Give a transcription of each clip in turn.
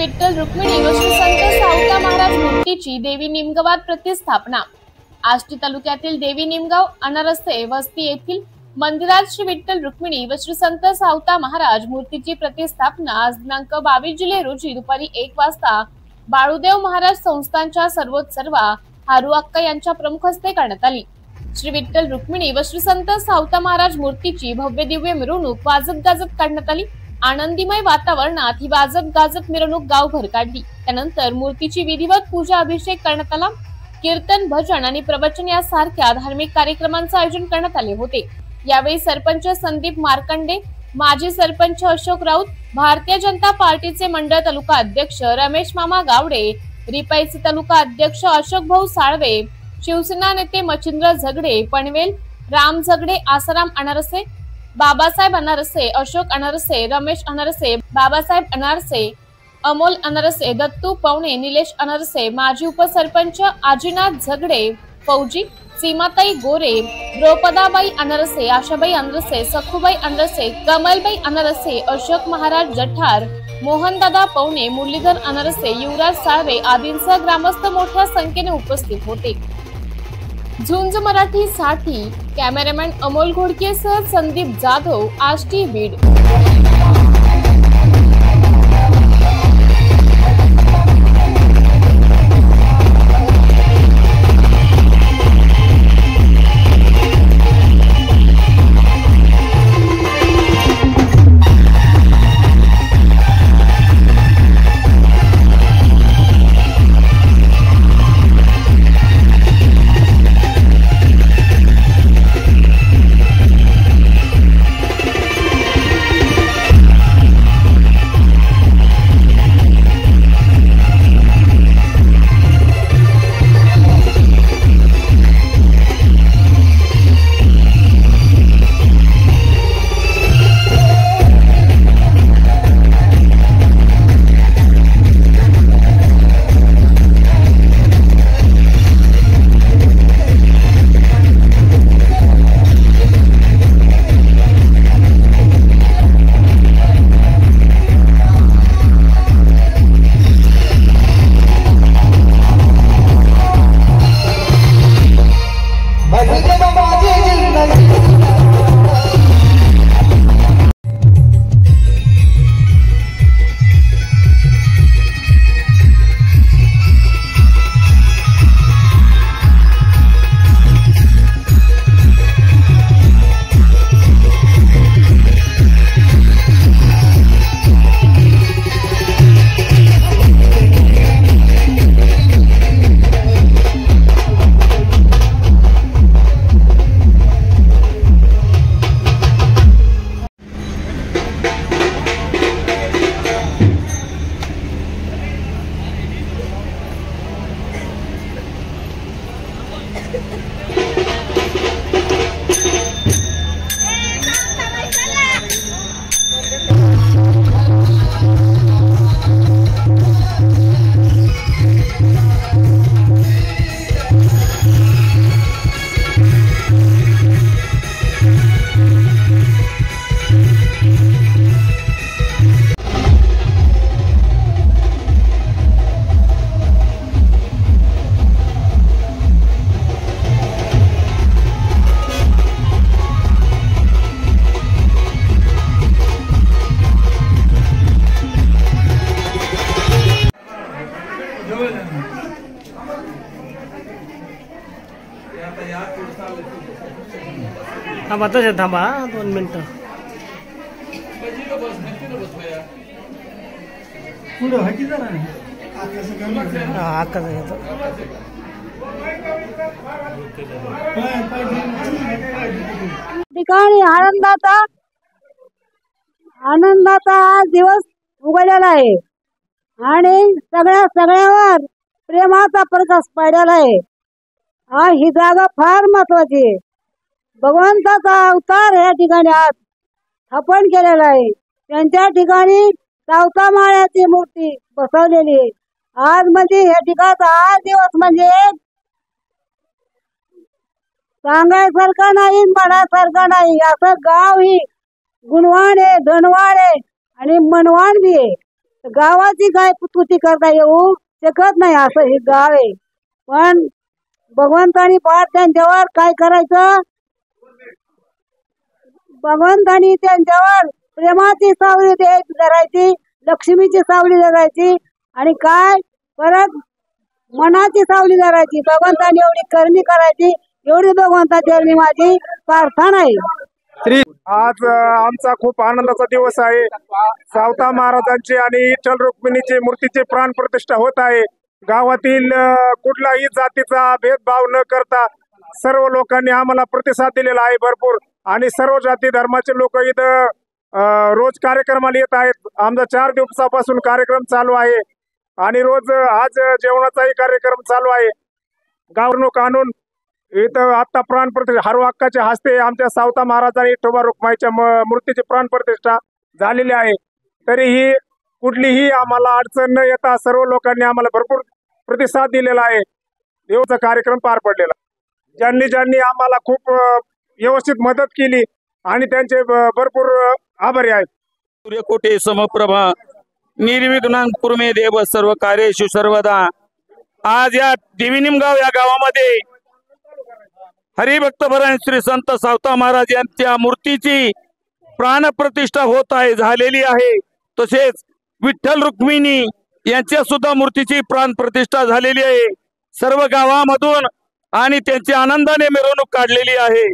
विठ्ठल रुक्मिणी व श्री संत सावता महाराज मूर्तीची देवी निमगावात प्रतिष्ठापना। आष्टी तालुक्यातील देवी निमगाव अनरस्ते वस्ती येथील मंदिरात श्री विठ्ठल रुक्मिणी व श्री संत सावता महाराज मूर्तीची प्रतिष्ठापना आज दिनांक 22 जुलै रोजी दुपारी 1 वाजता बाळूदेव महाराज संस्थानच्या सर्वोत्सर्वा हारू अक्का यांच्या प्रमुख हस्ते करण्यात आली। श्री विठ्ठल रुक्मिणी व श्री संत सावता महाराज मूर्तीची भव्य दिव्य मिरवणूक वाजत गाजत काढण्यात आली। आनंदीमय वातावरणात ही वाजत गाजत मिरवणूक गावभर काढली। त्यानंतर मूर्तीची विधिवत पूजा अभिषेक करण्यात आला। कीर्तन भजन आणि प्रवचन यासारख्या धार्मिक कार्यक्रमांचे आयोजन करण्यात आले होते। यावेळी सरपंच संदीप मार्कंडे, माजी सरपंच अशोक राऊत, भारतीय जनता पार्टीचे मंडळ तालुका अध्यक्ष रमेश मामा गावडे, रिपाईचे तालुका अध्यक्ष अशोक भाऊ साळवे, शिवसेना नेते मच्छिंद्र झगडे पनवेल, राम झगडे, आसाराम अनारसे, बाबासाहेब अनारसे, अशोक अनारसे, रमेश अनारसे, बाबासाहेब अनारसे, अमोल अनारसे, दत्तू पवणे, निलेश अनारसे, माजी उपसरपंच आजीनाथ झगडे, फौजी, सीमाताई गोरे, द्रौपदाबाई अनारसे, आशाबाई अनारसे, सखुबाई अनारसे, कमलबाई अनारसे, अशोक महाराज जठार, मोहनदादा पवणे, मुरलीधर अनारसे, युवराज साळवे आदींसह ग्रामस्थ मोठ्या संख्येने उपस्थित होते। झुंज मराठी साठी कॅमेरामॅन अमोल घोडकेसह संदीप जाधव, आष्टी, बीड। थांबा 2 मिनिटं ठिकाणी आनंदाचा आज दिवस उगवलेला आहे आणि सगळ्यावर प्रेमाचा प्रकाश पडलेला आहे। ही जागा फार महत्वाची आहे। भगवंताचा अवतार या ठिकाणी आज स्थापन केलेला आहे। त्यांच्या ठिकाणी सावता महाराजांची मूर्ती बसवलेली आहे। आज म्हणजे या ठिकाणचा आज दिवस म्हणजे सांगायसारखं नाही, म्हणायसारखं नाही। असं गाव ही गुणवान आहे, धनवान आहे आणि मनवान बी आहे। गावाची काय तुती करता येऊ शकत नाही, असं हे गाव आहे. पण भगवंतानी पार त्यांच्यावर काय करायचं, भगवंतानी त्यांच्यावर प्रेमाची सावली धरायची, लक्ष्मीची सावली धरायची आणि काय परत मनाची सावली धरायची. भगवंतानी एवढी करणी करायची, एवढी भगवंताची माझी प्रार्थना आहे. आज आमचा खूप आनंदाचा दिवस आहे. सावता महाराजांची आणि विठ्ठल रुक्मिणीची मूर्तीची प्राण प्रतिष्ठा होत आहे. गावातील कुठलाही जातीचा भेदभाव न करता सर्व लोकांनी आम्हाला प्रतिसाद दिलेला आहे भरपूर, आणि सर्व जाती धर्माचे लोक इथं रोज कार्यक्रमाला येत आहेत. आमचा 4 दिवसापासून कार्यक्रम चालू आहे आणि रोज आज जेवणाचाही कार्यक्रम चालू आहे. गावणूक आणून इथं आता प्राण प्रतिष्ठा हर हक्काच्या हस्ते आमच्या सावता महाराज आणि विठोबा रुक्माईच्या मूर्तीची प्राण प्रतिष्ठा झालेली आहे. तरीही कुठलीही आम्हाला अडचण न येता सर्व लोकांनी आम्हाला भरपूर प्रतिसाद दिलेला आहे. देवचा कार्यक्रम पार पडलेला, ज्यांनी आम्हाला खूप व्यवस्थित मदत केली आणि त्यांचे भरपूर आभारी आहेत. सूर्यकोटे समप्रभा निर्विघ्नं कुर्मे देव सर्व कार्येषु सर्वदा. आज या देवी निमगाव या गावामध्ये हरिभक्तपरायण श्री संत सावता महाराज यांच्या मूर्तीची प्राण प्रतिष्ठा होत आहे, झालेली आहे. तसेच विठ्ठल रुक्मिणी यांच्या सुद्धा मूर्तीची प्राण प्रतिष्ठा झालेली आहे. सर्व गावामधून आणि त्यांची आनंदाने मिरवणूक काढलेली आहे.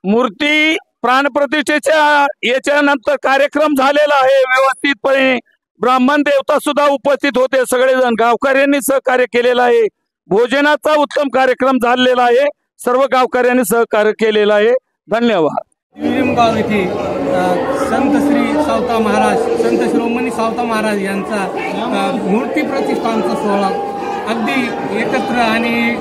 मूर्ती प्राण प्रतिष्ठेच्या याच्यानंतर कार्यक्रम झालेला आहे व्यवस्थितपणे. ब्राह्मण देवता सुद्धा उपस्थित होते, सगळेजण गावकऱ्यांनी सहकार्य केलेलं आहे. भोजनाचा उत्तम कार्यक्रम झालेला आहे, सर्व गावकऱ्यांनी सहकार्य केलेलं आहे. धन्यवाद. निमगाव येथे संत श्री सावता महाराज, संत शिरोमणी सावता महाराज यांचा मूर्ती प्रतिष्ठानचा सोहळा अगदी एकत्र आणि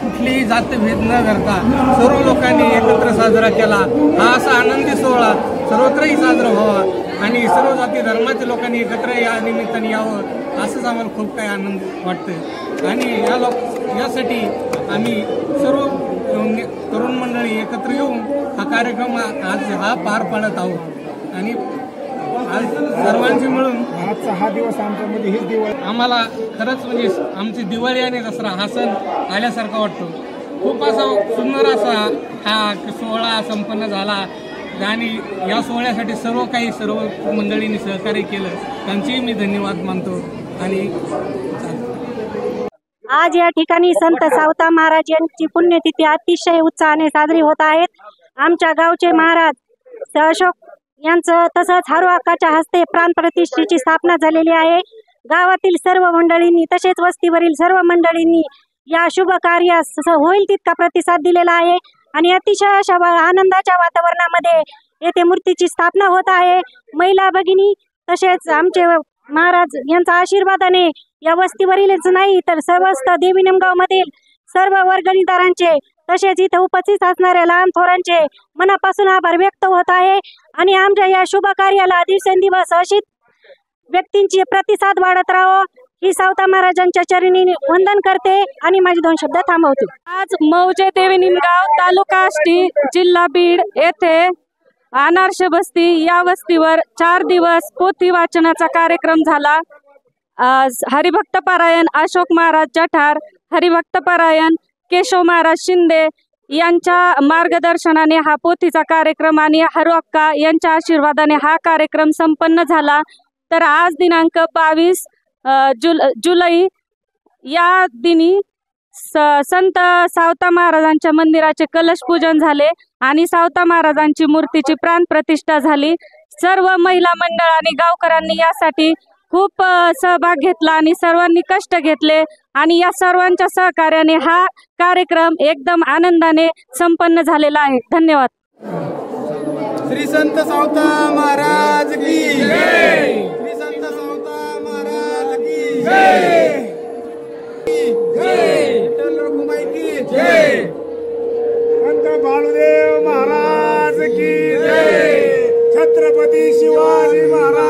कुठलीही जातभेद न करता सर्व लोकांनी एकत्र साजरा केला. हा असा आनंदी सोहळा सर्वत्रही साजरा व्हावा आणि सर्व जाती धर्माच्या लोकांनी एकत्र या निमित्ताने यावं, असंच आम्हाला खूप काही आनंद वाटतं. आणि यासाठी आम्ही सर्व तरुण मंडळी एकत्र येऊन हा कार्यक्रम आज पार पाडत आहोत. आणि आज सर्वांची मिळून आजचा हा दिवस आमच्यामध्ये हीच दिवाळी, आम्हाला खरंच म्हणजे आमची दिवाळी आणि दसरा हा सण आल्यासारखा वाटतो. खूप असा सुंदर असा हा सोहळा संपन्न झाला आणि या सोहळ्यासाठी सर्व मंडळींनी सहकार्य केलं, त्यांचेही मी धन्यवाद मानतो. आणि आज या ठिकाणी संत सावता महाराज यांची पुण्यतिथी अतिशय उत्साहाने साजरी होत आहेत. आमच्या गावचे महाराज अशोक यांचं तसंच हर हक्काच्या हस्ते प्राण प्रतिष्ठेची स्थापना झालेली आहे. गावातील सर्व मंडळींनी तसेच वस्तीवरील सर्व मंडळींनी या शुभ कार्यास होईल तितका प्रतिसाद दिलेला आहे आणि अतिशय अशा आनंदाच्या वातावरणामध्ये येथे मूर्तीची स्थापना होत आहे. महिला भगिनी तसेच आमचे महाराज यांच्या आशीर्वादाने या वस्तीवरीलच नाही तर सर्वस्त देवी निमगाव मधील सर्व वर्गणीदारांचे तसेच इथे उपस्थित असणाऱ्या लहान थोरांचे मनापासून आभार व्यक्त होत आहे. आणि आमच्या या शुभ कार्याला दिवसेंदिवस अशीच व्यक्तींची प्रतिसाद वाढत राहावं ही सावता महाराजांच्या चरणी वंदन करते आणि माझे 2 शब्द थांबवते. आज मौजे देवी निमगाव तालुका आष्टी जिल्हा बीड येथे अनारसे बस्ती या वस्तीवर 4 दिवस पोथी वाचनाचा कार्यक्रम झाला. हरिभक्तपरायण अशोक महाराज जठार, हरिभक्तपरायण केशव महाराज शिंदे यांच्या मार्गदर्शनाने हा पोथीचा कार्यक्रम आणि हरुअक्का यांच्या आशीर्वादाने हा कार्यक्रम संपन्न झाला. तर आज दिनांक 22 जुलै या दिनी संत सावता महाराजांच्या मंदिराचे कलश पूजन झाले आणि सावता महाराजांची मूर्तीची प्राण प्रतिष्ठा झाली. सर्व महिला मंडळ आणि गावकऱ्यांनी यासाठी खूप सहभाग घेतला आणि सर्वांनी कष्ट घेतले आणि या सर्वांच्या सहकार्याने हा कार्यक्रम एकदम आनंदाने संपन्न झालेला आहे. धन्यवाद. श्री संत सावता महाराज की जय. श्री संत सावता महाराज की जय. जय विठ्ठल रुक्माई की जय. संत बाळूदेव महाराज की जय. छत्रपती शिवाजी महाराज